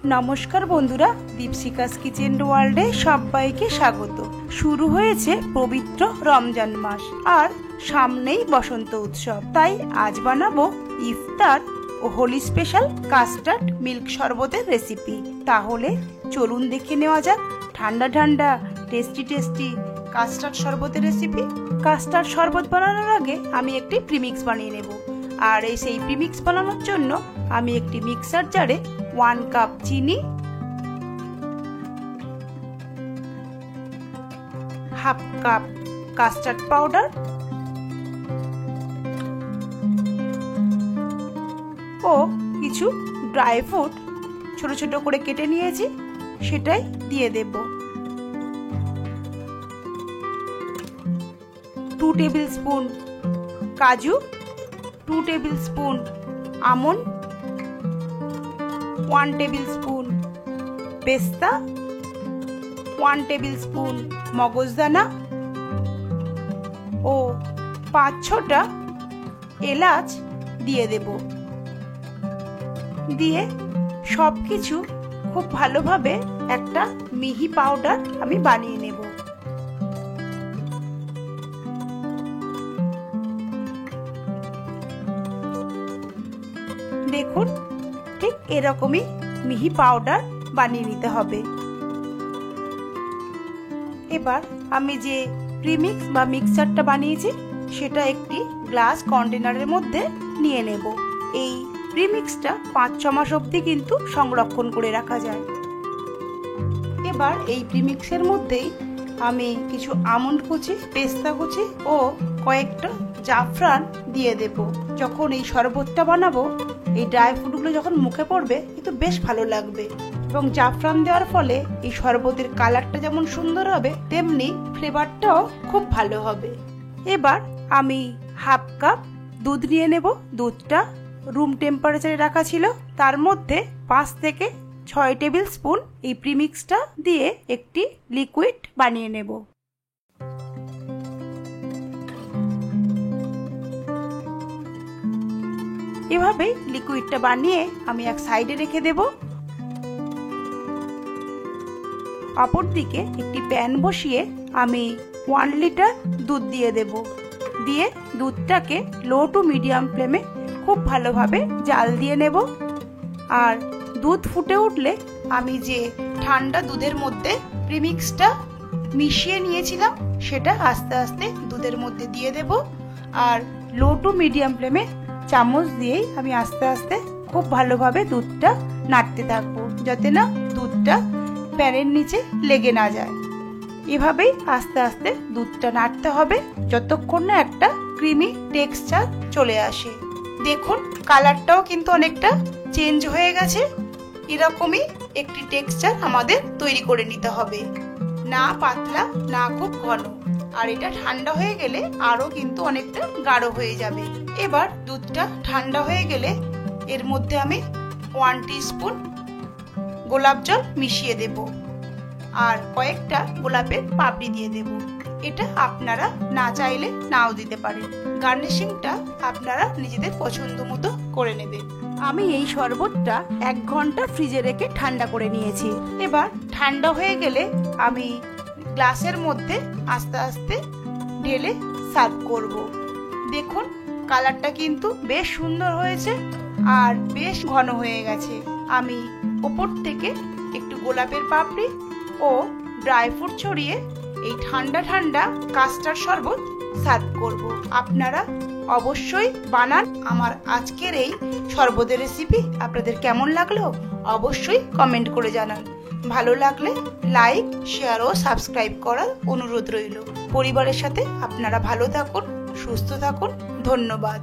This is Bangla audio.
নমস্কার বন্ধুরা, দীপশিকাস কিচেন ওয়ার্ল্ডে সবাইকে স্বাগত। শুরু হয়েছে পবিত্র রমজান মাস আর সামনেই বসন্ত উৎসব, তাই আজ বানাবো ইফতার ও হোলি স্পেশাল কাস্টার্ড মিল্ক শরবতের রেসিপি। তাহলে চলুন দেখে নেওয়া যাক ঠান্ডা ঠান্ডা টেস্টি কাস্টার্ড শরবতের রেসিপি। কাস্টার্ড শরবত বানানোর আগে আমি একটি প্রিমিক্স বানিয়ে নেব, আর সেই প্রিমিক্স বানানোর জন্য আমি একটি মিক্সার জারে 1 কাপ চিনি, হাফ কাপ কাস্টার্ড পাউডার ও কিছু ড্রাই ফ্রুট ছোট ছোট করে কেটে নিয়েছি, সেটাই দিয়ে দেব। 2 টেবিল স্পুন কাজু, 2 table spoon almond, 1 table spoon পেস্তা, 1 টেবিল স্পুন মগজদানা ও 5-6টা এলাচ দিয়ে দেব। দিয়ে সবকিছু খুব ভালোভাবে একটা মিহি পাউডার আমি বানিয়ে নেব। দেখুন, ঠিক এরকমই মিহি পাউডার বানিয়ে নিতে হবে। এবার আমি যে প্রিমিক্স বা মিক্সচারটা বানিয়েছি সেটা একটি গ্লাস কন্টেনারের মধ্যে নিয়ে নেব। এই প্রিমিক্সটা 5-6 মাস অবধি কিন্তু সংরক্ষণ করে রাখা যায়। এবার এই প্রিমিক্সের মধ্যেই আমি কিছু আমন্ড কুচি, পেস্তা কুচি ও কয়েকটা জাফরান দিয়ে দেব। যখন এই শরবতটা বানাবো, এই ড্রাই ফ্রুটগুলো যখন মুখে পড়বে কিন্তু বেশ ভালো লাগবে, এবং জাফরান দেওয়ার ফলে এই শরবতের কালারটা যেমন সুন্দর হবে তেমনি ফ্লেভারটাও খুব ভালো হবে। এবার আমি হাফ কাপ দুধ নিয়ে নেব। দুধটা রুম টেম্পারেচারে রাখা ছিল, তার মধ্যে 5 থেকে 6 টেবিল স্পুন এই প্রিমিক্সটা দিয়ে একটি লিকুইড বানিয়ে নেব। এভাবে লিকুইডটা বানিয়ে আমি এক সাইডে রেখে দেব। অপরদিকে একটি প্যান বসিয়ে আমি 1 লিটার দুধ দিয়ে দেব। দিয়ে দুধটাকে লো টু মিডিয়াম ফ্লেমে খুব ভালোভাবে জাল দিয়ে নেব। আর দুধ ফুটে উঠলে আমি যে ঠান্ডা দুধের মধ্যে প্রিমিক্সটা মিশিয়ে নিয়েছিলাম সেটা আস্তে আস্তে দুধের মধ্যে দিয়ে দেব। আর লো টু মিডিয়াম ফ্লেমে চামচ দিয়েই আমি আস্তে আস্তে খুব ভালোভাবে দুধটা নাড়তে থাকবো, যাতে না দুধটা প্যানের নিচে লেগে না যায়। এভাবেই আস্তে আস্তে দুধটা নাড়তে হবে যতক্ষণ না একটা ক্রিমি টেক্সচার চলে আসে। দেখুন, কালারটাও কিন্তু অনেকটা চেঞ্জ হয়ে গেছে। এরকমই একটি টেক্সচার আমাদের তৈরি করে নিতে হবে, না পাতলা না খুব ঘন। আর এটা ঠান্ডা হয়ে গেলে আরো কিন্তু অনেকটা গাঢ় হয়ে যাবে। এবার দুধটা ঠান্ডা হয়ে গেলে এর মধ্যে আমি 1 টিস্পুন গোলাপ জল মিশিয়ে দেব আর কয়েকটা গোলাপের পাপড়ি দিয়ে দেব। এটা আপনারা না চাইলে নাও দিতে পারেন। গার্নিশিংটা আপনারা নিজেদের পছন্দ মতো করে নেবেন। আমি এই শরবতটা 1 ঘন্টা ফ্রিজে রেখে ঠান্ডা করে নিয়েছি। এবার ঠান্ডা হয়ে গেলে আমি গ্লাসের মধ্যে আস্তে আস্তে ঢেলে সার্ভ করব। দেখুন, কালারটা কিন্তু বেশ সুন্দর হয়েছে আর বেশ ঘন হয়ে গেছে। আমি ওপর থেকে একটু গোলাপের পাপড়ি ও ড্রাই ফ্রুট ছড়িয়ে এই ঠান্ডা ঠান্ডা কাস্টার্ড শরবত সার্ভ করব। আপনারা অবশ্যই বানান। আমার আজকের এই শরবতের রেসিপি আপনাদের কেমন লাগলো অবশ্যই কমেন্ট করে জানান। ভালো লাগলে লাইক, শেয়ার ও সাবস্ক্রাইব করার অনুরোধ রইল। পরিবারের সাথে আপনারা ভালো থাকুন, সুস্থ থাকুন। ধন্যবাদ।